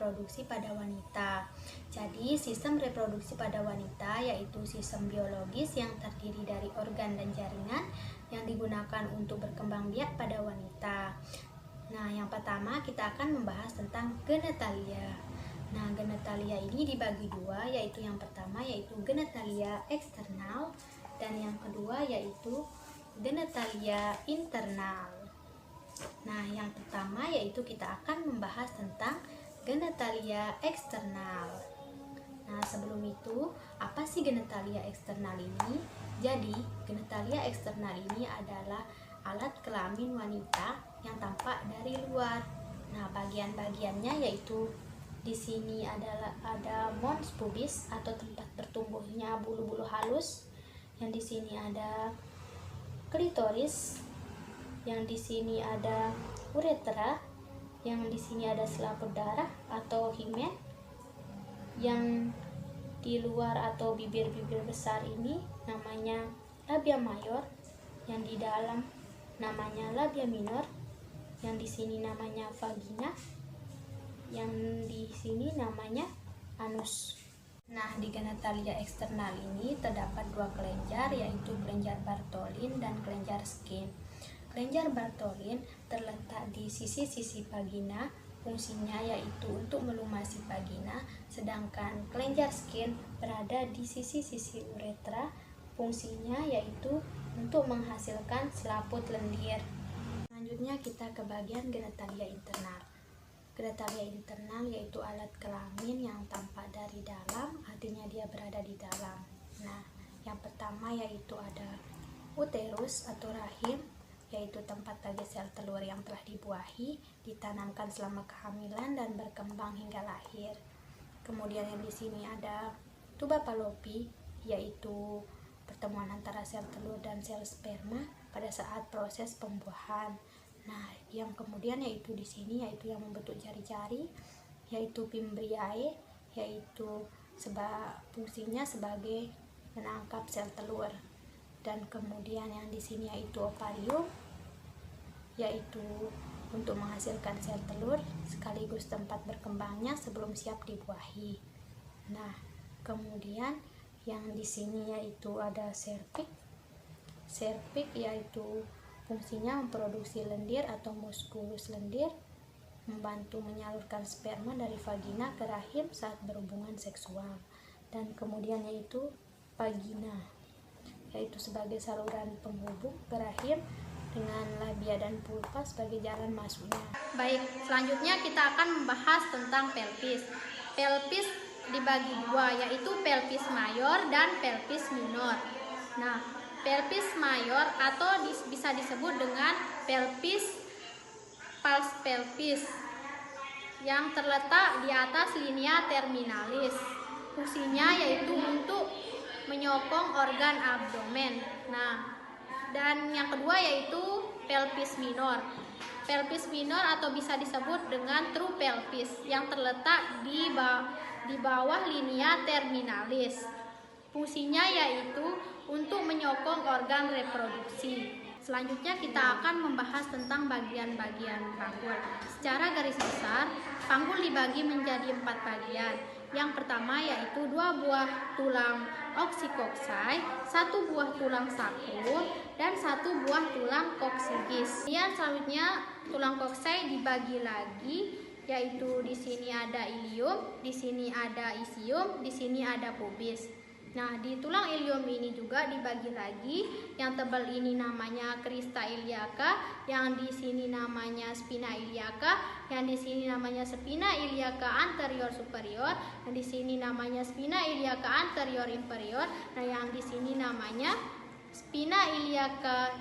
reproduksi pada wanita. Jadi, sistem reproduksi pada wanita yaitu sistem biologis yang terdiri dari organ dan jaringan yang digunakan untuk berkembang biak pada wanita. Nah, yang pertama kita akan membahas tentang genetalia. Nah, genetalia ini dibagi dua, yaitu yang pertama yaitu genetalia eksternal dan yang kedua yaitu genetalia internal. Nah, yang pertama yaitu kita akan membahas tentang genetalia eksternal. Nah, sebelum itu, apa sih genetalia eksternal ini? Jadi, genetalia eksternal ini adalah alat kelamin wanita yang tampak dari luar. Nah, bagian-bagiannya yaitu di sini ada mons pubis atau tempat bertumbuhnya bulu-bulu halus. Yang di sini ada klitoris. Yang di sini ada uretra. Yang di sini ada selaput darah atau himen. Yang di luar atau bibir-bibir besar ini namanya labia mayor, yang di dalam namanya labia minor, yang di sini namanya vagina, yang di sini namanya anus. Nah, di genetalia eksternal ini terdapat dua kelenjar, yaitu kelenjar Bartholin dan kelenjar Skene. Kelenjar Bartholin terletak di sisi-sisi vagina. Fungsinya yaitu untuk melumasi vagina, sedangkan kelenjar Skene berada di sisi-sisi uretra. Fungsinya yaitu untuk menghasilkan selaput lendir. Selanjutnya kita ke bagian genetalia internal. Genetalia internal yaitu alat kelamin yang tampak dari dalam, artinya dia berada di dalam. Nah, yang pertama yaitu ada uterus atau rahim, yaitu tempat bagi sel telur yang telah dibuahi, ditanamkan selama kehamilan dan berkembang hingga lahir. Kemudian yang di sini ada tuba Fallopi, yaitu pertemuan antara sel telur dan sel sperma pada saat proses pembuahan. Nah, yang kemudian yaitu di sini yaitu yang membentuk jari-jari, yaitu Fimbriae, yaitu fungsinya sebagai menangkap sel telur. Dan kemudian yang di sini yaitu ovarium, yaitu untuk menghasilkan sel telur sekaligus tempat berkembangnya sebelum siap dibuahi. Nah, kemudian yang di sini yaitu ada cervix. Cervix yaitu fungsinya memproduksi lendir atau muskulus lendir, membantu menyalurkan sperma dari vagina ke rahim saat berhubungan seksual. Dan kemudian yaitu vagina, yaitu sebagai saluran penghubung ke rahim dengan labia dan vulva sebagai jalan masuknya. Baik, selanjutnya kita akan membahas tentang pelvis. Pelvis dibagi dua, yaitu pelvis mayor dan pelvis minor. Nah, pelvis mayor atau bisa disebut dengan pelvis pars pelvis yang terletak di atas linea terminalis. Fungsinya yaitu untuk menyokong organ abdomen. Nah, dan yang kedua yaitu pelvis minor. Pelvis minor atau bisa disebut dengan true pelvis yang terletak di bawah linea terminalis. Fungsinya yaitu untuk menyokong organ reproduksi. Selanjutnya kita akan membahas tentang bagian-bagian panggul. Secara garis besar, panggul dibagi menjadi 4 bagian. Yang pertama yaitu 2 buah tulang oxycoccii, 1 buah tulang sacrum, dan 1 buah tulang coccygeus. Kemudian selanjutnya tulang coccii dibagi lagi, yaitu di sini ada ilium, di sini ada isium, di sini ada pubis. Nah, di tulang ilium ini juga dibagi lagi. Yang tebal ini namanya crista iliaca, yang di sini namanya spina iliaca, yang di sini namanya spina iliaca anterior superior, yang di sini namanya spina iliaca anterior inferior, nah yang di sini namanya spina iliaca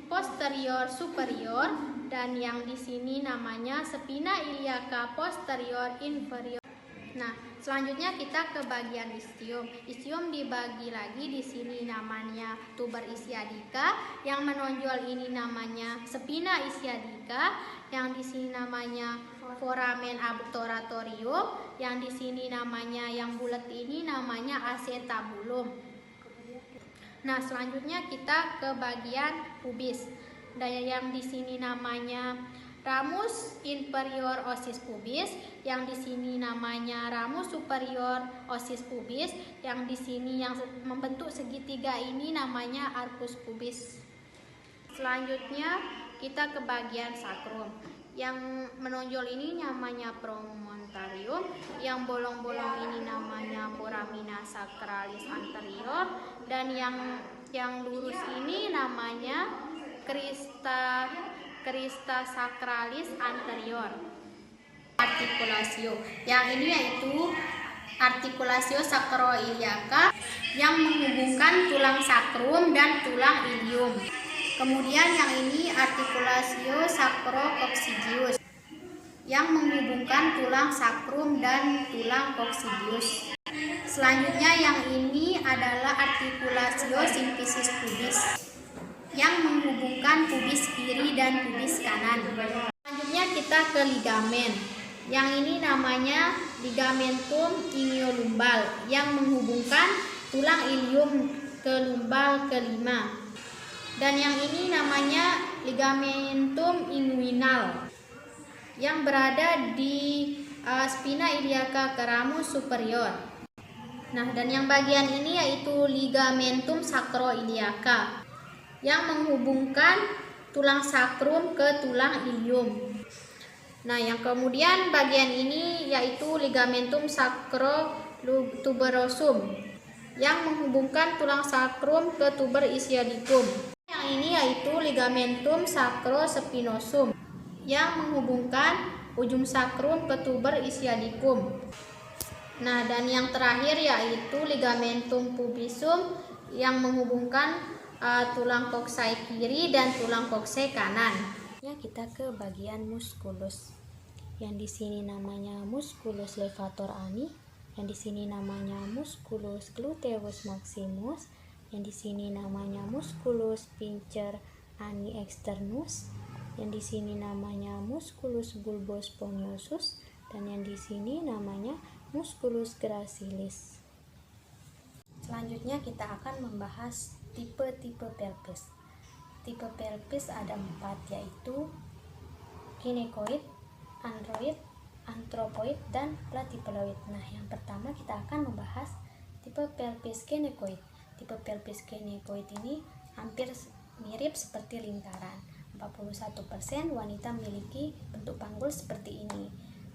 posterior superior, dan yang di sini namanya spina iliaca posterior inferior. Nah, selanjutnya kita ke bagian istium. Istium dibagi lagi, di sini namanya tuber ischiadica, yang menonjol ini namanya spina ischiadica, yang di sini namanya foramen abductoratorium, yang di sini namanya yang bulat ini namanya acetabulum. Nah, selanjutnya kita ke bagian pubis. Dan yang di sini namanya ramus inferior osis pubis, yang di sini namanya ramus superior osis pubis, yang di sini yang membentuk segitiga ini namanya arcus pubis. Selanjutnya kita ke bagian sakrum. Yang menonjol ini namanya promontorium, yang bolong-bolong ini namanya foramina sacralis anterior, dan yang lurus ini namanya crista sacralis anterior. Articulatio, yang ini yaitu articulatio sacroiliaca yang menghubungkan tulang sakrum dan tulang ilium. Kemudian yang ini articulatio sacrococcygeus yang menghubungkan tulang sakrum dan tulang coccygeus. Selanjutnya yang ini adalah articulatio symphysis pubis yang menghubungkan pubis kiri dan pubis kanan. Selanjutnya kita ke ligamen. Yang ini namanya ligamentum iliolumbal yang menghubungkan tulang ilium ke lumbal kelima. Dan yang ini namanya ligamentum inguinal yang berada di spina iliaca ke ramus superior. Nah, dan yang bagian ini yaitu ligamentum sacroiliaca yang menghubungkan tulang sakrum ke tulang ilium. Nah, yang kemudian bagian ini yaitu ligamentum sacrotuberosum yang menghubungkan tulang sakrum ke tuber ischiadicum. Yang ini yaitu ligamentum sacrospinosum yang menghubungkan ujung sakrum ke tuber ischiadicum. Nah, dan yang terakhir yaitu ligamentum pubisum yang menghubungkan tulang koksai kiri dan tulang koksai kanan. Ya, kita ke bagian musculus. Yang di sini namanya musculus levator ani, yang di sini namanya musculus gluteus maximus, yang di sini namanya musculus pincer ani externus, yang di sini namanya musculus bulbus sponiosus, dan yang di sini namanya musculus gracilis. Selanjutnya kita akan membahas tipe-tipe pelvis. Tipe pelvis ada 4, yaitu ginekoid, android, antropoid, dan platypeloid. Nah, yang pertama kita akan membahas tipe pelvis ginekoid. Tipe pelvis ginekoid ini hampir mirip seperti lingkaran. 41% wanita memiliki bentuk panggul seperti ini.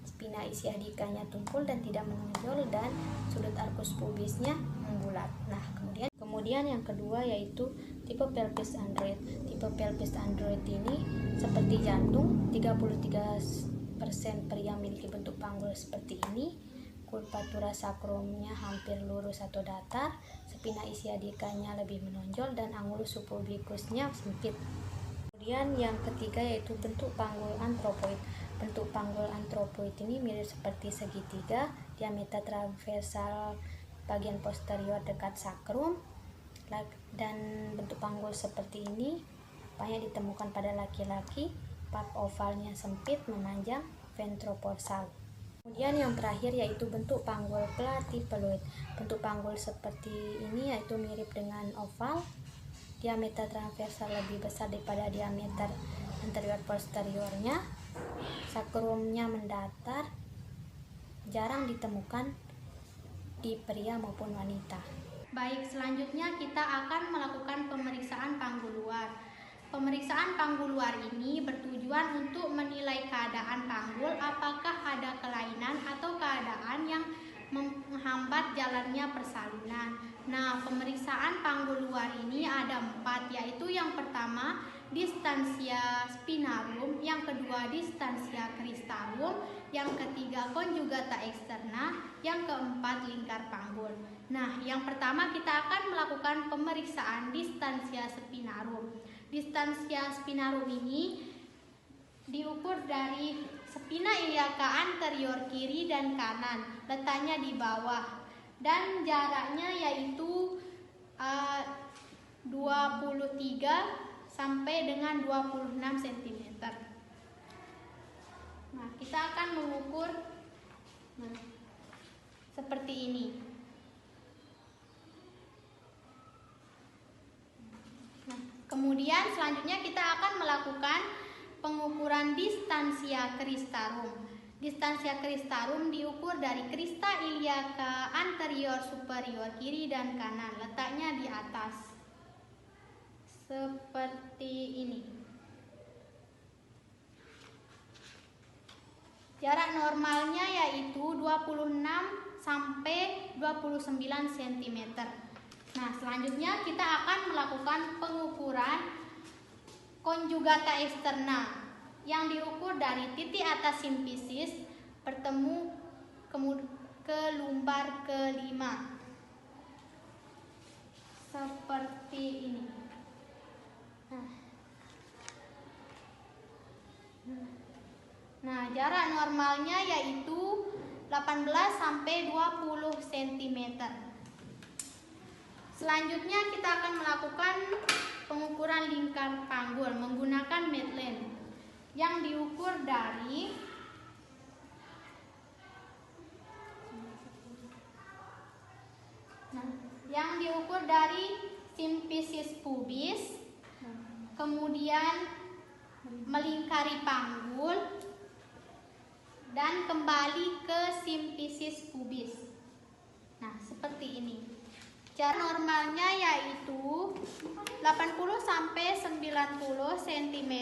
Spina ischiadicanya tumpul dan tidak menonjol, dan sudut arcus pubisnya membulat. Nah, kemudian yang kedua yaitu tipe pelvis android. Tipe pelvis android ini seperti jantung, 33% pria memiliki bentuk panggul seperti ini. Curvatura sakrumnya hampir lurus atau datar, spina ischiadicanya lebih menonjol, dan angulus subpubicusnya sempit. Kemudian yang ketiga yaitu bentuk panggul antropoid. Bentuk panggul antropoid ini mirip seperti segitiga, diameter transversal bagian posterior dekat sakrum, dan bentuk panggul seperti ini banyak ditemukan pada laki-laki. Pap ovalnya sempit, memanjang, ventroporsal. Kemudian yang terakhir yaitu bentuk panggul platypeloid. Bentuk panggul seperti ini yaitu mirip dengan oval, diameter transversal lebih besar daripada diameter anterior posteriornya, sakrumnya mendatar, jarang ditemukan di pria maupun wanita. Baik, selanjutnya kita akan melakukan pemeriksaan panggul luar. Pemeriksaan panggul luar ini bertujuan untuk menilai keadaan panggul, apakah ada kelainan atau keadaan yang menghambat jalannya persalinan. Nah, pemeriksaan panggul luar ini ada 4, yaitu yang pertama distansia spinarum, yang kedua distansia cristarum, yang ketiga conjugata externa, yang keempat lingkar panggul. Nah, yang pertama kita akan melakukan pemeriksaan distansia spinarum. Distansia spinarum ini diukur dari spina iliaca anterior kiri dan kanan, letaknya di bawah, dan jaraknya yaitu 23 sampai dengan 26 cm. Nah, kita akan mengukur seperti ini. Nah, kemudian selanjutnya kita akan melakukan pengukuran distansia kristarum. Distansia kristarum diukur dari krista iliaca anterior superior kiri dan kanan, letaknya di atas. Seperti ini. Jarak normalnya yaitu 26 sampai 29 cm. Nah, selanjutnya kita akan melakukan pengukuran konjugata eksterna yang diukur dari titik atas simfisis bertemu ke lumbar kelima. Seperti ini. Nah, jarak normalnya yaitu 18 sampai 20 cm. Selanjutnya kita akan melakukan pengukuran lingkar panggul menggunakan Maitland yang diukur dari simfisis pubis, kemudian melingkari panggul dan kembali ke simfisis pubis. Nah, seperti ini. Jarak normalnya yaitu 80 sampai 90 cm.